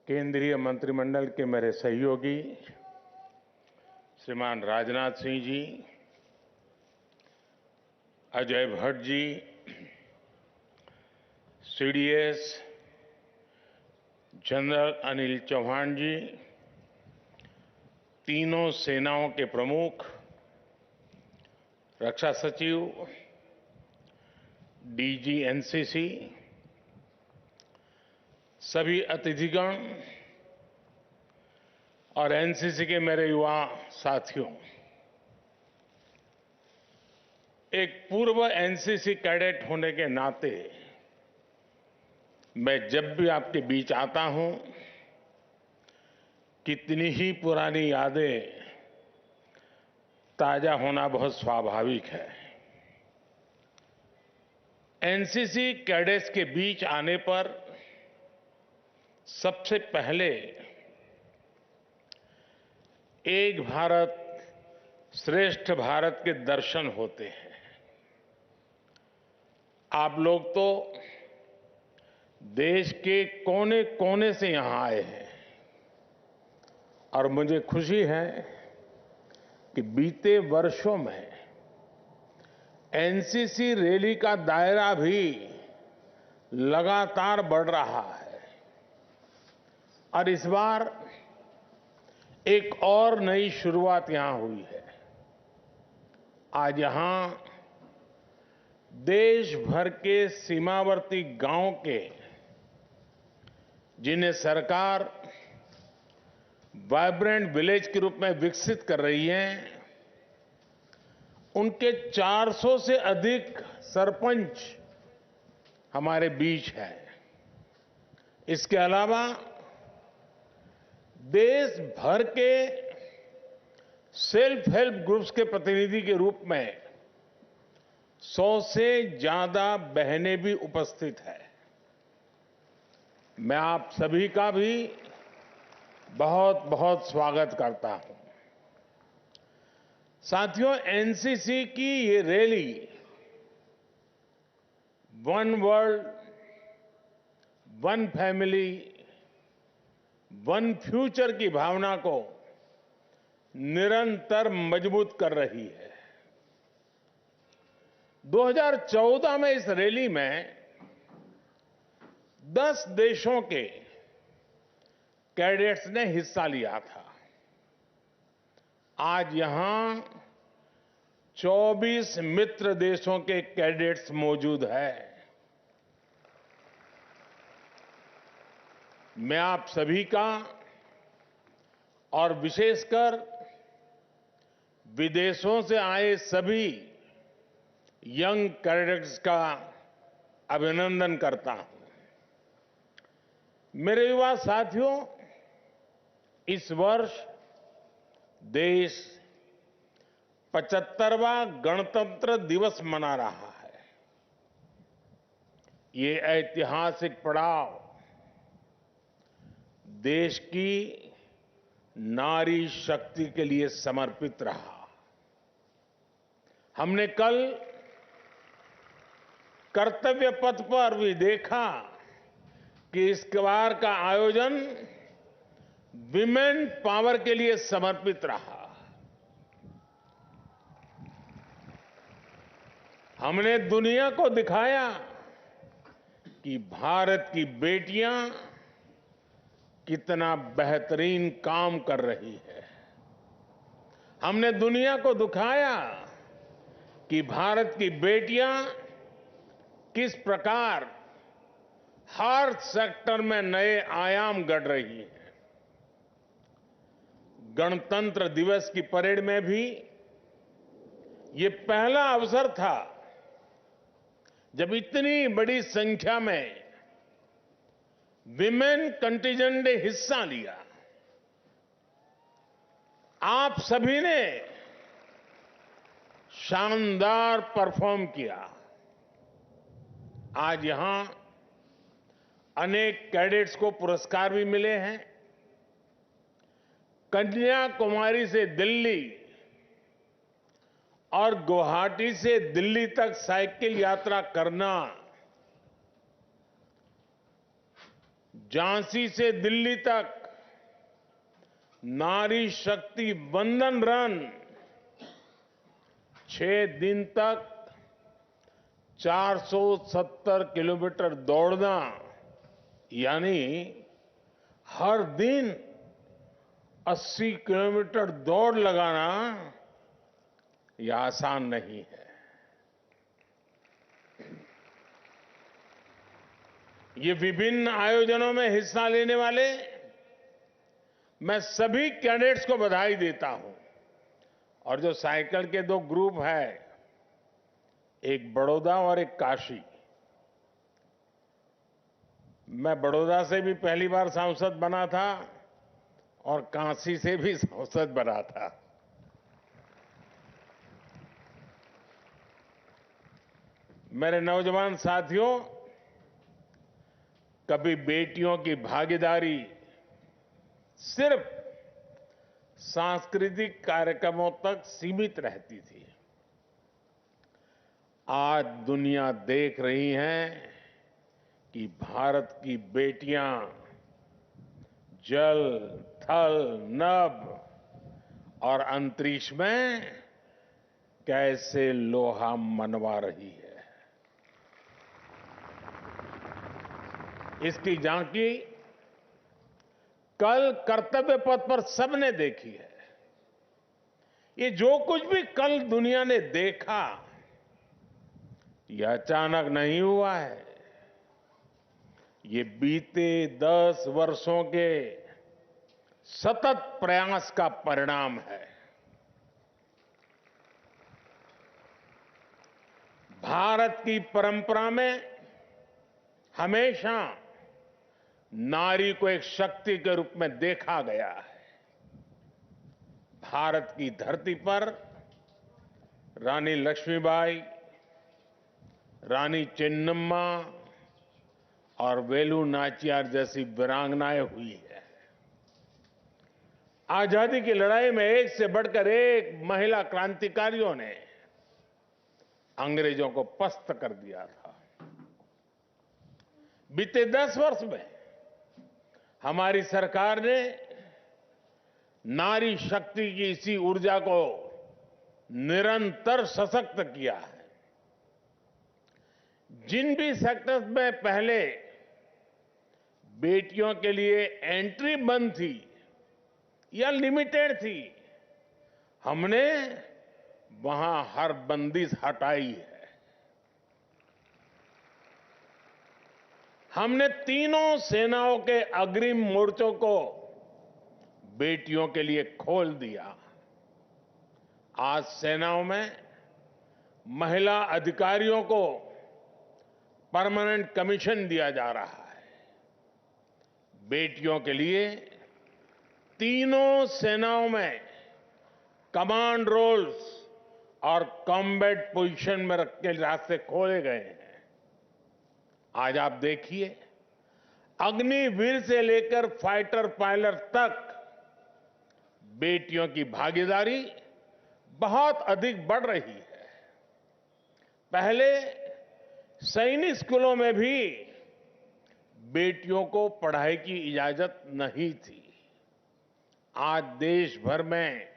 केंद्रीय मंत्रिमंडल के मेरे सहयोगी श्रीमान राजनाथ सिंह जी, अजय भट्ट जी, सीडीएस जनरल अनिल चौहान जी, तीनों सेनाओं के प्रमुख, रक्षा सचिव, डीजी एनसीसी, सभी अतिथिगण और एनसीसी के मेरे युवा साथियों, एक पूर्व एनसीसी कैडेट होने के नाते मैं जब भी आपके बीच आता हूं, कितनी ही पुरानी यादें ताजा होना बहुत स्वाभाविक है। एनसीसी कैडेट्स के बीच आने पर सबसे पहले एक भारत श्रेष्ठ भारत के दर्शन होते हैं। आप लोग तो देश के कोने कोने से यहां आए हैं और मुझे खुशी है कि बीते वर्षों में एनसीसी रैली का दायरा भी लगातार बढ़ रहा है और इस बार एक और नई शुरुआत यहां हुई है। आज यहां देश भर के सीमावर्ती गांव के, जिन्हें सरकार वाइब्रेंट विलेज के रूप में विकसित कर रही है, उनके 400 से अधिक सरपंच हमारे बीच हैं। इसके अलावा देश भर के सेल्फ हेल्प ग्रुप्स के प्रतिनिधि के रूप में 100 से ज्यादा बहनें भी उपस्थित हैं। मैं आप सभी का भी बहुत बहुत स्वागत करता हूं। साथियों, एनसीसी की ये rally one world, one family, one future की भावना को निरंतर मजबूत कर रही है। 2014 में इस रैली में 10 देशों के कैडेट्स ने हिस्सा लिया था। आज यहां 24 मित्र देशों के कैडेट्स मौजूद हैं। मैं आप सभी का और विशेषकर विदेशों से आए सभी यंग कैडेट्स का अभिनंदन करता हूं। मेरे युवा साथियों, इस वर्ष देश 75वां गणतंत्र दिवस मना रहा है। ये ऐतिहासिक पड़ाव देश की नारी शक्ति के लिए समर्पित रहा। हमने कल कर्तव्य पथ पर भी देखा कि इस बार का आयोजन विमेन पावर के लिए समर्पित रहा। हमने दुनिया को दिखाया कि भारत की बेटियां कितना बेहतरीन काम कर रही है। हमने दुनिया को दिखाया कि भारत की बेटियां किस प्रकार हर सेक्टर में नए आयाम गढ़ रही हैं। गणतंत्र दिवस की परेड में भी ये पहला अवसर था जब इतनी बड़ी संख्या में विमेन कंटिजेंट ने हिस्सा लिया। आप सभी ने शानदार परफॉर्म किया। आज यहां अनेक कैडेट्स को पुरस्कार भी मिले हैं। कन्याकुमारी से दिल्ली और गुवाहाटी से दिल्ली तक साइकिल यात्रा करना झांसी से दिल्ली तक नारी शक्ति वंदन रन 6 दिन तक 470 किलोमीटर दौड़ना, यानी हर दिन 80 किलोमीटर दौड़ लगाना, यह आसान नहीं है। ये विभिन्न आयोजनों में हिस्सा लेने वाले मैं सभी कैडेट्स को बधाई देता हूं। और जो साइकिल के 2 ग्रुप है, एक बड़ौदा और एक काशी, मैं बड़ौदा से भी पहली बार सांसद बना था और काशी से भी सांसद बना था। मेरे नौजवान साथियों, कभी बेटियों की भागीदारी सिर्फ सांस्कृतिक कार्यक्रमों तक सीमित रहती थी। आज दुनिया देख रही है कि भारत की बेटियां जल, थल, नभ और अंतरिक्ष में कैसे लोहा मनवा रही है। इसकी झांकी कल कर्तव्य पथ पर सबने देखी है। ये जो कुछ भी कल दुनिया ने देखा, यह अचानक नहीं हुआ है। ये बीते 10 वर्षों के सतत प्रयास का परिणाम है। भारत की परंपरा में हमेशा नारी को एक शक्ति के रूप में देखा गया है। भारत की धरती पर रानी लक्ष्मीबाई, रानी चेन्नम्मा और वेलु नाचियार जैसी वीरांगनाएं हुई है। आजादी की लड़ाई में एक से बढ़कर एक महिला क्रांतिकारियों ने अंग्रेजों को पस्त कर दिया था। बीते 10 वर्ष में हमारी सरकार ने नारी शक्ति की इसी ऊर्जा को निरंतर सशक्त किया है। जिन भी सेक्टर्स में पहले बेटियों के लिए एंट्री बंद थी या लिमिटेड थी, हमने वहां हर बंदिश हटाई है। हमने तीनों सेनाओं के अग्रिम मोर्चों को बेटियों के लिए खोल दिया। आज सेनाओं में महिला अधिकारियों को परमानेंट कमीशन दिया जा रहा है। बेटियों के लिए तीनों सेनाओं में कमांड रोल्स और कॉम्बैट पोजीशन में रख के रास्ते खोले गए हैं। आज आप देखिए, अग्निवीर से लेकर फाइटर पायलट तक बेटियों की भागीदारी बहुत अधिक बढ़ रही है। पहले सैनिक स्कूलों में भी बेटियों को पढ़ाई की इजाजत नहीं थी। आज देश भर में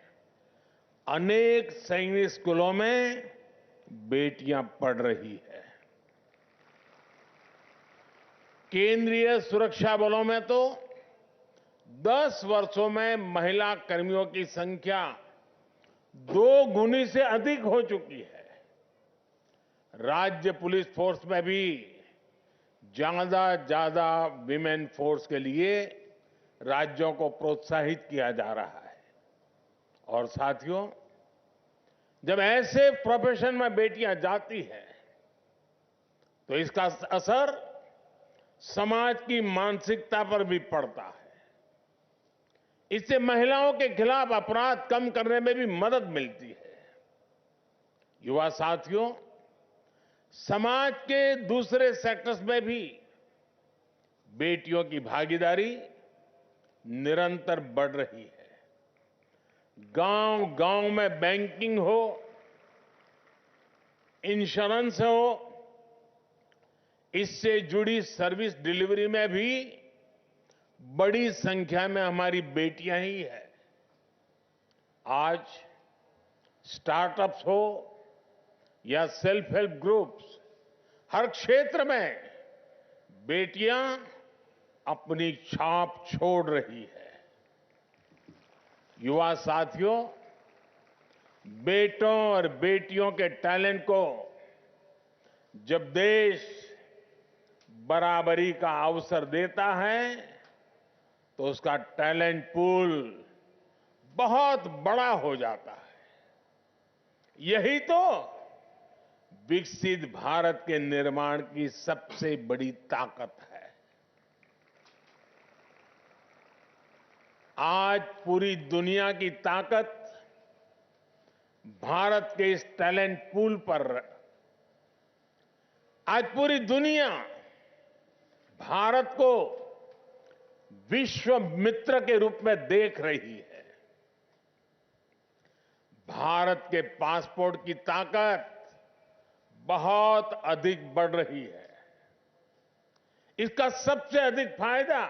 अनेक सैनिक स्कूलों में बेटियां पढ़ रही है। केंद्रीय सुरक्षा बलों में तो 10 वर्षों में महिला कर्मियों की संख्या 2 गुनी से अधिक हो चुकी है। राज्य पुलिस फोर्स में भी ज्यादा विमेन फोर्स के लिए राज्यों को प्रोत्साहित किया जा रहा है। और साथियों, जब ऐसे प्रोफेशन में बेटियां जाती हैं, तो इसका असर समाज की मानसिकता पर भी पड़ता है। इससे महिलाओं के खिलाफ अपराध कम करने में भी मदद मिलती है। युवा साथियों, समाज के दूसरे सेक्टर्स में भी बेटियों की भागीदारी निरंतर बढ़ रही है। गांव-गांव में बैंकिंग हो, इंश्योरेंस हो, इससे जुड़ी सर्विस डिलीवरी में भी बड़ी संख्या में हमारी बेटियां ही है। आज स्टार्टअप्स हो या सेल्फ हेल्प ग्रुप्स, हर क्षेत्र में बेटियां अपनी छाप छोड़ रही है। युवा साथियों, बेटों और बेटियों के टैलेंट को जब देश बराबरी का अवसर देता है तो उसका टैलेंट पूल बहुत बड़ा हो जाता है। यही तो विकसित भारत के निर्माण की सबसे बड़ी ताकत है। आज पूरी दुनिया की ताकत भारत के इस टैलेंट पूल पर। आज पूरी दुनिया भारत को विश्व मित्र के रूप में देख रही है। भारत के पासपोर्ट की ताकत बहुत अधिक बढ़ रही है। इसका सबसे अधिक फायदा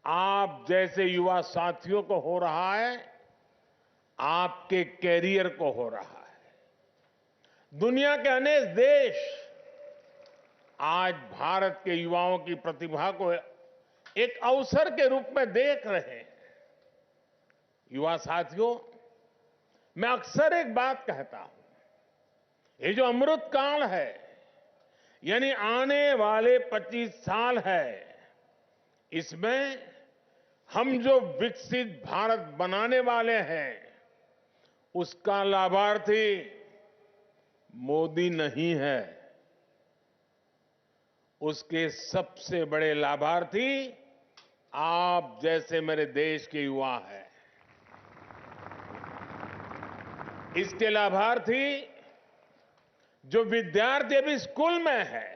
आप जैसे युवा साथियों को हो रहा है, आपके कैरियर को हो रहा है। दुनिया के अनेक देश आज भारत के युवाओं की प्रतिभा को एक अवसर के रूप में देख रहे हैं। युवा साथियों, मैं अक्सर एक बात कहता हूं, ये जो अमृत काल है, यानी आने वाले 25 साल है, इसमें हम जो विकसित भारत बनाने वाले हैं, उसका लाभार्थी मोदी नहीं है। उसके सबसे बड़े लाभार्थी आप जैसे मेरे देश के युवा हैं। इसके लाभार्थी जो विद्यार्थी अभी स्कूल में है,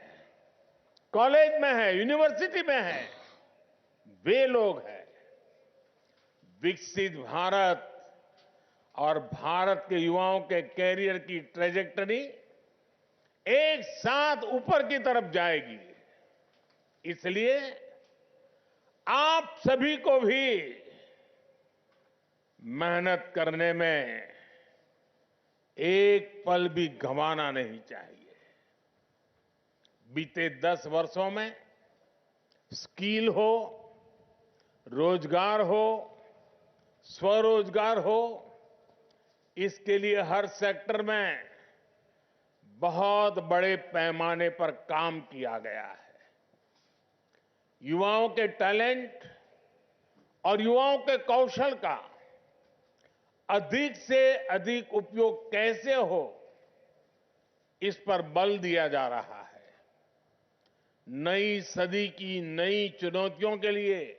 कॉलेज में है, यूनिवर्सिटी में है, वे लोग हैं। विकसित भारत और भारत के युवाओं के कैरियर की ट्रेजेक्टरी एक साथ ऊपर की तरफ जाएगी। इसलिए आप सभी को भी मेहनत करने में एक पल भी गंवाना नहीं चाहिए। बीते 10 वर्षों में स्किल हो, रोजगार हो, स्वरोजगार हो, इसके लिए हर सेक्टर में बहुत बड़े पैमाने पर काम किया गया है। युवाओं के टैलेंट और युवाओं के कौशल का अधिक से अधिक उपयोग कैसे हो, इस पर बल दिया जा रहा है। नई सदी की नई चुनौतियों के लिए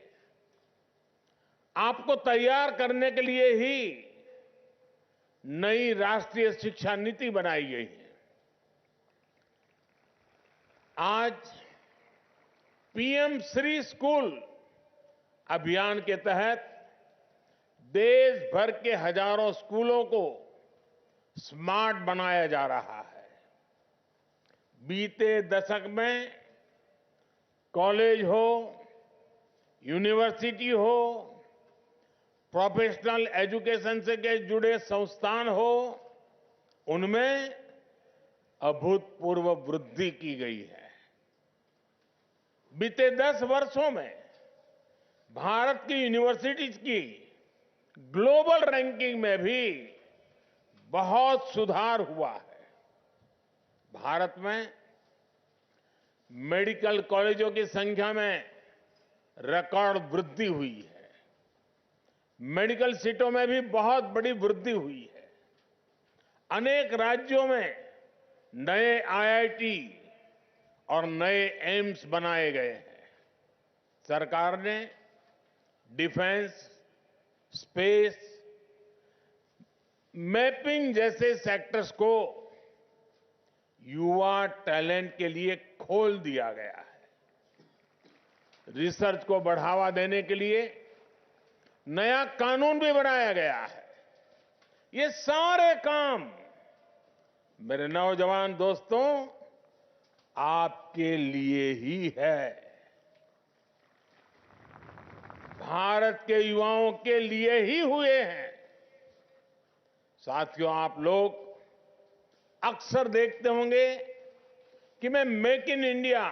आपको तैयार करने के लिए ही नई राष्ट्रीय शिक्षा नीति बनाई गई है। आज पीएम श्री स्कूल अभियान के तहत देश भर के हजारों स्कूलों को स्मार्ट बनाया जा रहा है। बीते दशक में कॉलेज हो, यूनिवर्सिटी हो, प्रोफेशनल एजुकेशन से के जुड़े संस्थान हो, उनमें अभूतपूर्व वृद्धि की गई है। बीते 10 वर्षों में भारत की यूनिवर्सिटीज की ग्लोबल रैंकिंग में भी बहुत सुधार हुआ है। भारत में मेडिकल कॉलेजों की संख्या में रिकॉर्ड वृद्धि हुई है। मेडिकल सीटों में भी बहुत बड़ी वृद्धि हुई है। अनेक राज्यों में नए आईआईटी और नए एम्स बनाए गए हैं। सरकार ने डिफेंस, स्पेस, मैपिंग जैसे सेक्टर्स को युवा टैलेंट के लिए खोल दिया गया है। रिसर्च को बढ़ावा देने के लिए नया कानून भी बनाया गया है। ये सारे काम मेरे नौजवान दोस्तों आपके लिए ही है। भारत के युवाओं के लिए ही हुए हैं। साथियों, आप लोग अक्सर देखते होंगे कि मैं मेक इन इंडिया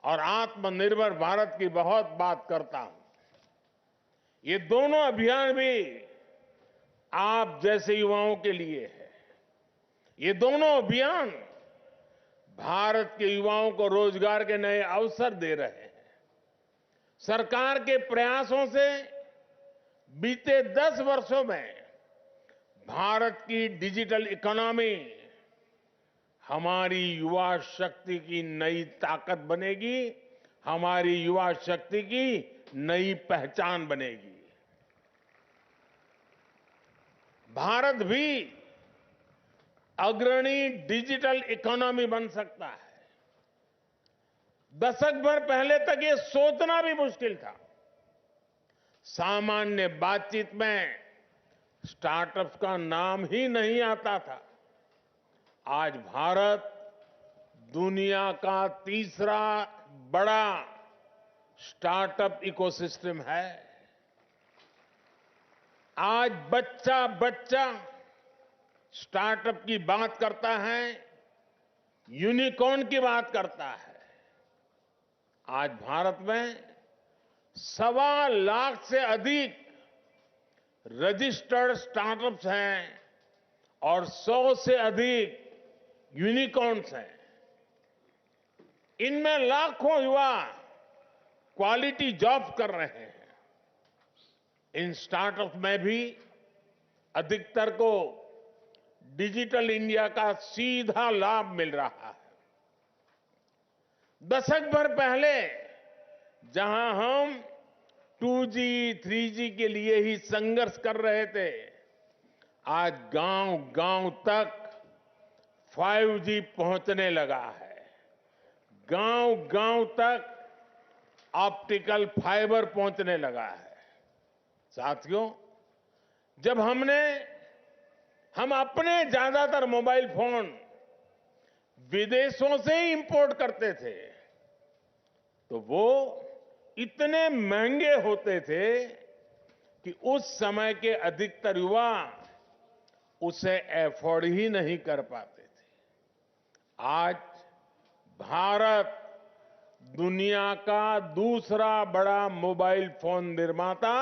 और आत्मनिर्भर भारत की बहुत बात करता हूं। ये दोनों अभियान भी आप जैसे युवाओं के लिए है। ये दोनों अभियान भारत के युवाओं को रोजगार के नए अवसर दे रहे हैं। सरकार के प्रयासों से बीते 10 वर्षों में भारत की डिजिटल इकोनॉमी हमारी युवा शक्ति की नई ताकत बनेगी, हमारी युवा शक्ति की नई पहचान बनेगी। भारत भी अग्रणी डिजिटल इकोनॉमी बन सकता है। दशक भर पहले तक ये सोचना भी मुश्किल था। सामान्य बातचीत में स्टार्टअप्स का नाम ही नहीं आता था। आज भारत दुनिया का तीसरा बड़ा स्टार्टअप इकोसिस्टम है। आज बच्चा बच्चा स्टार्टअप की बात करता है, यूनिकॉर्न की बात करता है। आज भारत में 1.25 लाख से अधिक रजिस्टर्ड स्टार्टअप्स हैं और 100 से अधिक यूनिकॉर्न्स हैं। इनमें लाखों युवा क्वालिटी जॉब कर रहे हैं। इन स्टार्टअप्स में भी अधिकतर को डिजिटल इंडिया का सीधा लाभ मिल रहा है। दशक भर पहले जहां हम 2G, 3G के लिए ही संघर्ष कर रहे थे, आज गांव-गांव तक 5G पहुंचने लगा है। गांव-गांव तक ऑप्टिकल फाइबर पहुंचने लगा है। साथियों, जब हम अपने ज्यादातर मोबाइल फोन विदेशों से ही इंपोर्ट करते थे, तो वो इतने महंगे होते थे कि उस समय के अधिकतर युवा उसे अफोर्ड ही नहीं कर पाते थे। आज भारत दुनिया का दूसरा बड़ा मोबाइल फोन निर्माता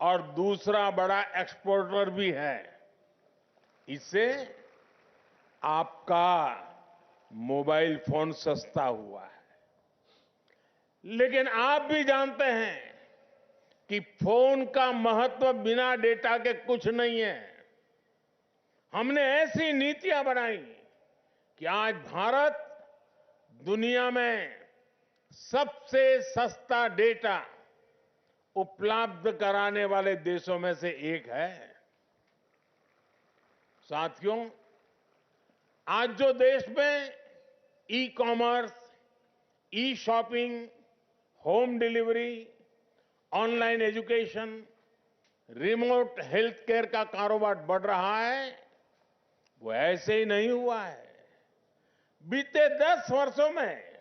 और दूसरा बड़ा एक्सपोर्टर भी है। इससे आपका मोबाइल फोन सस्ता हुआ है। लेकिन आप भी जानते हैं कि फोन का महत्व बिना डेटा के कुछ नहीं है। हमने ऐसी नीतियां बनाई कि आज भारत दुनिया में सबसे सस्ता डेटा उपलब्ध कराने वाले देशों में से एक है। साथियों, आज जो देश में e commerce, e shopping, home delivery, online education, remote health care का कारोबार बढ़ रहा है, वो ऐसे ही नहीं हुआ है। बीते 10 वर्षों में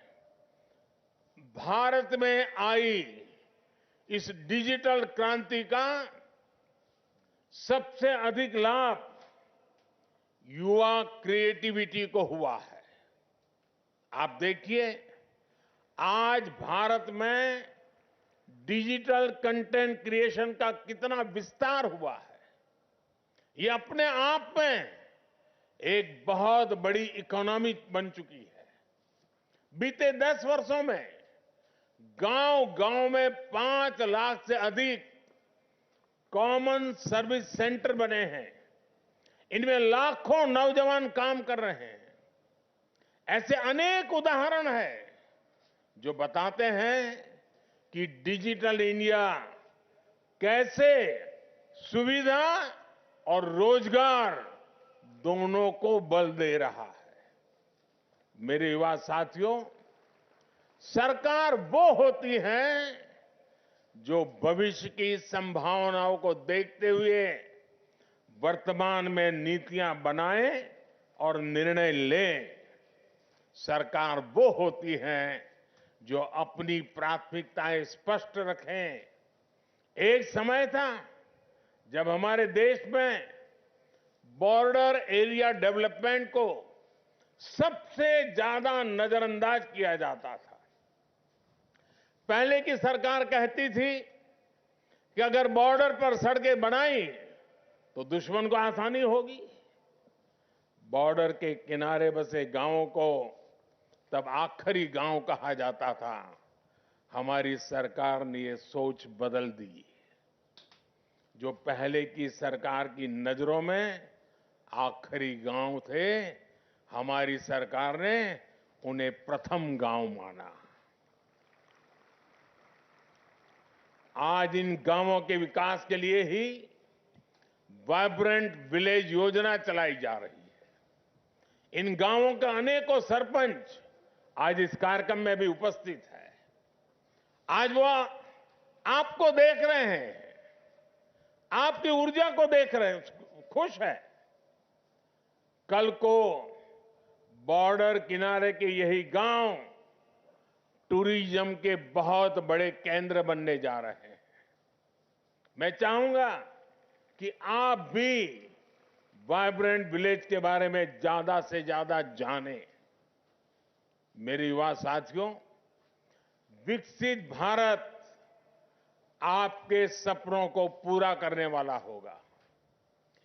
भारत में आई इस डिजिटल क्रांति का सबसे अधिक लाभ युवा क्रिएटिविटी को हुआ है। आप देखिए, आज भारत में डिजिटल कंटेंट क्रिएशन का कितना विस्तार हुआ है। ये अपने आप में एक बहुत बड़ी इकोनॉमी बन चुकी है। बीते 10 वर्षों में गांव-गांव में 5 लाख से अधिक कॉमन सर्विस सेंटर बने हैं। इनमें लाखों नौजवान काम कर रहे हैं। ऐसे अनेक उदाहरण हैं जो बताते हैं कि डिजिटल इंडिया कैसे सुविधा और रोजगार दोनों को बल दे रहा है। मेरे युवा साथियों, सरकार वो होती है जो भविष्य की संभावनाओं को देखते हुए वर्तमान में नीतियां बनाए और निर्णय ले। सरकार वो होती है जो अपनी प्राथमिकताएं स्पष्ट रखें एक समय था जब हमारे देश में बॉर्डर एरिया डेवलपमेंट को सबसे ज्यादा नजरअंदाज किया जाता था। पहले की सरकार कहती थी कि अगर बॉर्डर पर सड़कें बनाई तो दुश्मन को आसानी होगी। बॉर्डर के किनारे बसे गांवों को तब आखिरी गांव कहा जाता था। हमारी सरकार ने ये सोच बदल दी। जो पहले की सरकार की नजरों में आखिरी गांव थे, हमारी सरकार ने उन्हें प्रथम गांव माना। आज इन गांवों के विकास के लिए ही वाइब्रेंट विलेज योजना चलाई जा रही है। इन गांवों के अनेकों सरपंच आज इस कार्यक्रम में भी उपस्थित है। आज वो आपको देख रहे हैं, आपकी ऊर्जा को देख रहे हैं, खुश है। कल को बॉर्डर किनारे के यही गांव टूरिज्म के बहुत बड़े केंद्र बनने जा रहे हैं। मैं चाहूंगा कि आप भी वाइब्रेंट विलेज के बारे में ज्यादा से ज्यादा जानें। मेरे युवा साथियों, विकसित भारत आपके सपनों को पूरा करने वाला होगा।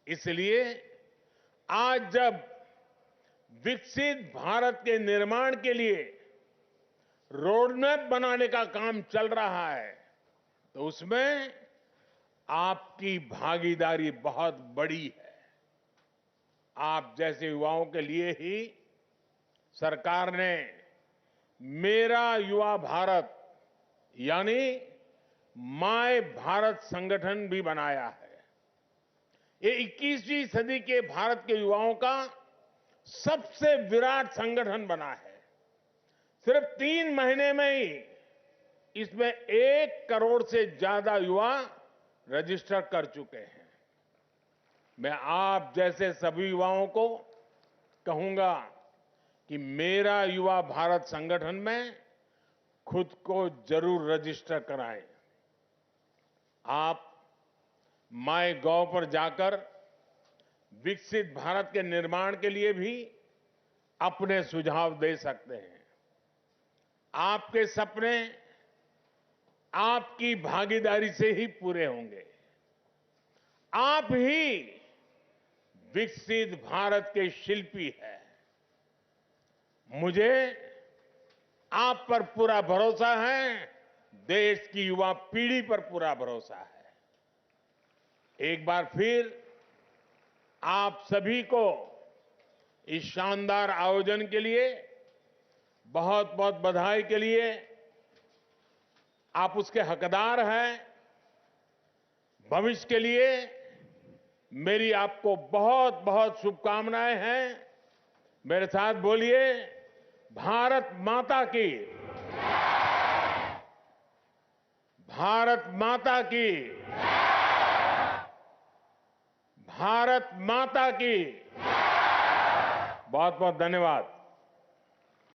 इसलिए आज जब विकसित भारत के निर्माण के लिए रोडमैप बनाने का काम चल रहा है, तो उसमें आपकी भागीदारी बहुत बड़ी है। आप जैसे युवाओं के लिए ही सरकार ने मेरा युवा भारत यानी माय भारत संगठन भी बनाया है। ये 21वीं सदी के भारत के युवाओं का सबसे विराट संगठन बना है। सिर्फ 3 महीने में ही इसमें 1 करोड़ से ज्यादा युवा रजिस्टर कर चुके हैं। मैं आप जैसे सभी युवाओं को कहूंगा कि मेरा युवा भारत संगठन में खुद को जरूर रजिस्टर कराएं। आप माईगॉव पर जाकर विकसित भारत के निर्माण के लिए भी अपने सुझाव दे सकते हैं। आपके सपने आपकी भागीदारी से ही पूरे होंगे। आप ही विकसित भारत के शिल्पी हैं। मुझे आप पर पूरा भरोसा है, देश की युवा पीढ़ी पर पूरा भरोसा है। एक बार फिर आप सभी को इस शानदार आयोजन के लिए बहुत बहुत बधाई के लिए। आप उसके हकदार हैं। भविष्य के लिए मेरी आपको बहुत बहुत शुभकामनाएं हैं। मेरे साथ बोलिए, भारत माता की, भारत माता की, भारत माता की। बहुत बहुत धन्यवाद।